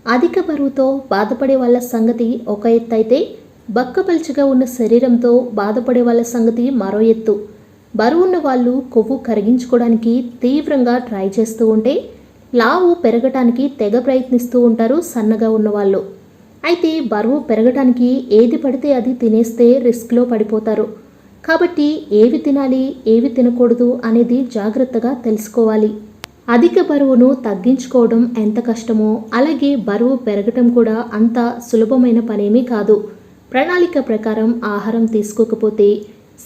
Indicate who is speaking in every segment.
Speaker 1: అధిక బరువుతో బాధపడే వాళ్ళ సంగతి ఒక ఎత్తు అయితే, బక్కపల్చగా ఉన్న శరీరంతో బాధపడే వాళ్ళ సంగతి మరో ఎత్తు. బరువున్న వాళ్ళు కొవ్వు కరిగించుకోవడానికి తీవ్రంగా ట్రై చేస్తూ ఉంటే, లావు పెరగటానికి తెగ ప్రయత్నిస్తూ ఉంటారు సన్నగా ఉన్నవాళ్ళు. అయితే బరువు పెరగటానికి ఏది పడితే అది తినేస్తే రిస్క్లో పడిపోతారు. కాబట్టి ఏవి తినాలి, ఏవి తినకూడదు అనేది జాగ్రత్తగా తెలుసుకోవాలి. అధిక బరువును తగ్గించుకోవడం ఎంత కష్టమో, అలాగే బరువు పెరగటం కూడా అంత సులభమైన పనేమీ కాదు. ప్రణాళిక ప్రకారం ఆహారం తీసుకోకపోతే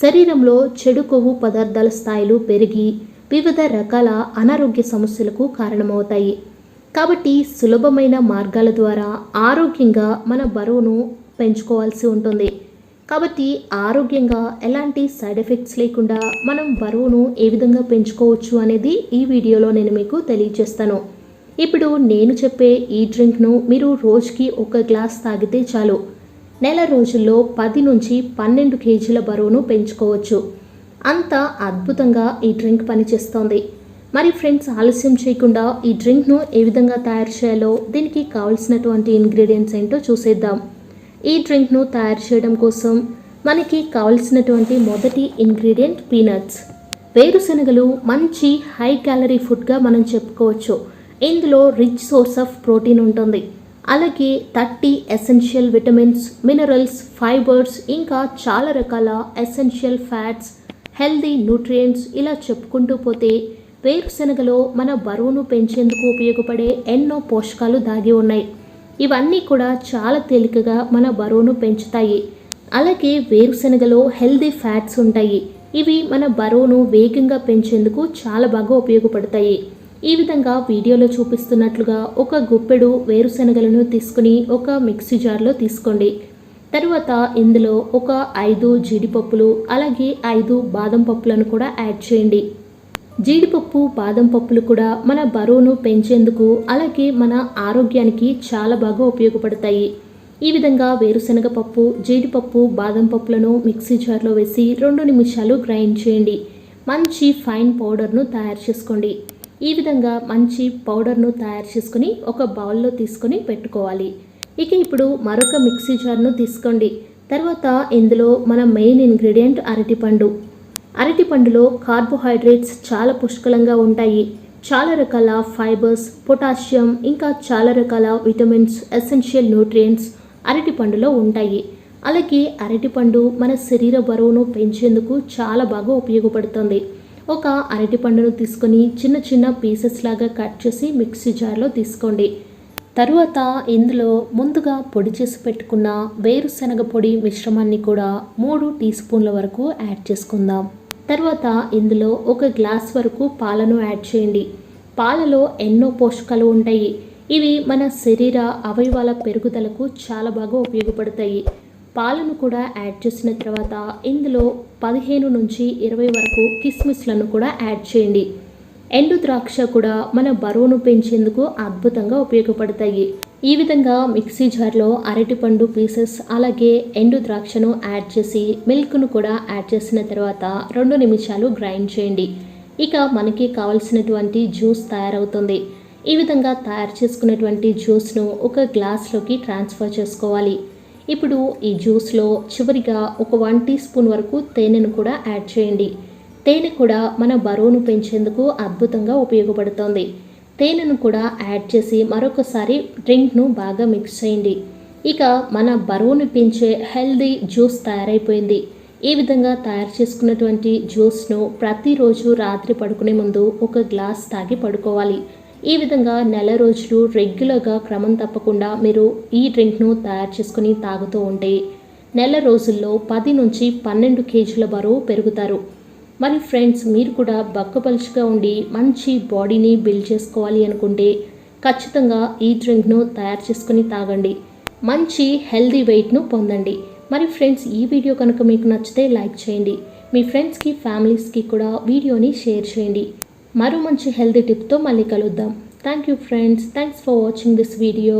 Speaker 1: శరీరంలో చెడు కొవ్వు పదార్థాల స్థాయిలు పెరిగి వివిధ రకాల అనారోగ్య సమస్యలకు కారణమవుతాయి. కాబట్టి సులభమైన మార్గాల ద్వారా ఆరోగ్యంగా మన బరువును పెంచుకోవాల్సి ఉంటుంది. కాబట్టి ఆరోగ్యంగా ఎలాంటి సైడ్ ఎఫెక్ట్స్ లేకుండా మనం బరువును ఏ విధంగా పెంచుకోవచ్చు అనేది ఈ వీడియోలో నేను మీకు తెలియజేస్తాను. ఇప్పుడు నేను చెప్పే ఈ డ్రింక్ను మీరు రోజుకి 1 గ్లాస్ తాగితే చాలు. నెల రోజుల్లో 10 నుంచి 12 కేజీల బరువును పెంచుకోవచ్చు. అంత అద్భుతంగా ఈ డ్రింక్ పనిచేస్తోంది. మరి ఫ్రెండ్స్, ఆలస్యం చేయకుండా ఈ డ్రింక్ను ఏ విధంగా తయారు చేయాలో, దీనికి కావాల్సినటువంటి ఇంగ్రీడియంట్స్ ఏంటో చూసేద్దాం. ఈ డ్రింక్ను తయారు చేయడం కోసం మనకి కావలసినటువంటి మొదటి ఇంగ్రీడియంట్ పీనట్స్. వేరుశనగలు మంచి హై క్యాలరీ ఫుడ్గా మనం చెప్పుకోవచ్చు. ఇందులో రిచ్ సోర్స్ ఆఫ్ ప్రోటీన్ ఉంటుంది. అలాగే 30 ఎసెన్షియల్ విటమిన్స్, మినరల్స్, ఫైబర్స్, ఇంకా చాలా రకాల ఎసెన్షియల్ ఫ్యాట్స్, హెల్దీ న్యూట్రియంట్స్, ఇలా చెప్పుకుంటూ పోతే వేరుశనగలో మన బరువును పెంచేందుకు ఉపయోగపడే ఎన్నో పోషకాలు దాగి ఉన్నాయి. ఇవన్నీ కూడా చాలా తేలికగా మన బరువును పెంచుతాయి. అలాగే వేరుశనగలో హెల్దీ ఫ్యాట్స్ ఉంటాయి. ఇవి మన బరువును వేగంగా పెంచేందుకు చాలా బాగా ఉపయోగపడతాయి. ఈ విధంగా వీడియోలో చూపిస్తున్నట్లుగా ఒక గుప్పెడు వేరుశనగలను తీసుకుని ఒక మిక్సీ జార్లో తీసుకోండి. తర్వాత ఇందులో ఒక 5 జీడిపప్పులు, అలాగే 5 బాదం పప్పులను కూడా యాడ్ చేయండి. జీడిపప్పు, బాదం పప్పులు కూడా మన బరువును పెంచేందుకు, అలాగే మన ఆరోగ్యానికి చాలా బాగా ఉపయోగపడతాయి. ఈ విధంగా వేరుశనగ పప్పు, జీడిపప్పు, బాదం పప్పులను మిక్సీ జార్లో వేసి 2 నిమిషాలు గ్రైండ్ చేయండి. మంచి ఫైన్ పౌడర్ను తయారు చేసుకోండి. ఈ విధంగా మంచి పౌడర్ను తయారు చేసుకుని ఒక బౌల్లో తీసుకొని పెట్టుకోవాలి. ఇక ఇప్పుడు మరొక మిక్సీ జార్ను తీసుకోండి. తర్వాత ఇందులో మన మెయిన్ ఇంగ్రీడియంట్ అరటిపండు. అరటిపండులో కార్బోహైడ్రేట్స్ చాలా పుష్కలంగా ఉంటాయి. చాలా రకాల ఫైబర్స్, పొటాషియం, ఇంకా చాలా రకాల విటమిన్స్, ఎసెన్షియల్ న్యూట్రియంట్స్ అరటిపండులో ఉంటాయి. అలాగే అరటిపండు మన శరీర బరువును పెంచేందుకు చాలా బాగా ఉపయోగపడుతుంది. ఒక అరటిపండును తీసుకొని చిన్న చిన్న పీసెస్ లాగా కట్ చేసి మిక్సీ జార్లో తీసుకోండి. తరువాత ఇందులో ముందుగా పొడి చేసి పెట్టుకున్న వేరుశనగ పొడి మిశ్రమాన్ని కూడా 3 టీ స్పూన్ల వరకు యాడ్ చేసుకుందాం. తర్వాత ఇందులో 1 గ్లాస్ వరకు పాలను యాడ్ చేయండి. పాలలో ఎన్నో పోషకాలు ఉంటాయి. ఇవి మన శరీర అవయవాల పెరుగుదలకు చాలా బాగా ఉపయోగపడతాయి. పాలను కూడా యాడ్ చేసిన తర్వాత ఇందులో 15 నుంచి 20 వరకు కిస్మిస్లను కూడా యాడ్ చేయండి. ఎండు ద్రాక్ష కూడా మన బరువును పెంచేందుకు అద్భుతంగా ఉపయోగపడతాయి. ఈ విధంగా మిక్సీ జార్లో అరటిపండు పీసెస్, అలాగే ఎండు ద్రాక్షను యాడ్ చేసి మిల్క్ను కూడా యాడ్ చేసిన తర్వాత 2 నిమిషాలు గ్రైండ్ చేయండి. ఇక మనకి కావలసినటువంటి జ్యూస్ తయారవుతుంది. ఈ విధంగా తయారు చేసుకున్నటువంటి జ్యూస్ను ఒక గ్లాస్లోకి ట్రాన్స్ఫర్ చేసుకోవాలి. ఇప్పుడు ఈ జ్యూస్లో చివరిగా ఒక 1 టీ స్పూన్ వరకు తేనెను కూడా యాడ్ చేయండి. తేనె కూడా మన బరువును పెంచేందుకు అద్భుతంగా ఉపయోగపడుతుంది. తేనెను కూడా యాడ్ చేసి మరొకసారి డ్రింక్ను బాగా మిక్స్ చేయండి. ఇక మన బరువును పెంచే హెల్దీ జ్యూస్ తయారైపోయింది. ఈ విధంగా తయారు చేసుకున్నటువంటి జ్యూస్ను ప్రతిరోజు రాత్రి పడుకునే ముందు 1 గ్లాస్ తాగి పడుకోవాలి. ఈ విధంగా నెల రోజులు రెగ్యులర్గా క్రమం తప్పకుండా మీరు ఈ డ్రింక్ను తయారు చేసుకుని తాగుతూ ఉంటే నెల రోజుల్లో 10 నుంచి 12 కేజీల బరువు పెరుగుతారు. మరి ఫ్రెండ్స్, మీరు కూడా బక్కపలుచుగా ఉండి మంచి బాడీని బిల్డ్ చేసుకోవాలి అనుకుంటే ఖచ్చితంగా ఈ డ్రింక్ను తయారు చేసుకుని తాగండి. మంచి హెల్దీ వెయిట్ను పొందండి. మరి ఫ్రెండ్స్, ఈ వీడియో కనుక మీకు నచ్చితే లైక్ చేయండి. మీ ఫ్రెండ్స్కి, ఫ్యామిలీస్కి కూడా వీడియోని షేర్ చేయండి. మరో మంచి హెల్దీ టిప్తో మళ్ళీ కలుద్దాం. Thank you friends. Thanks for watching this video.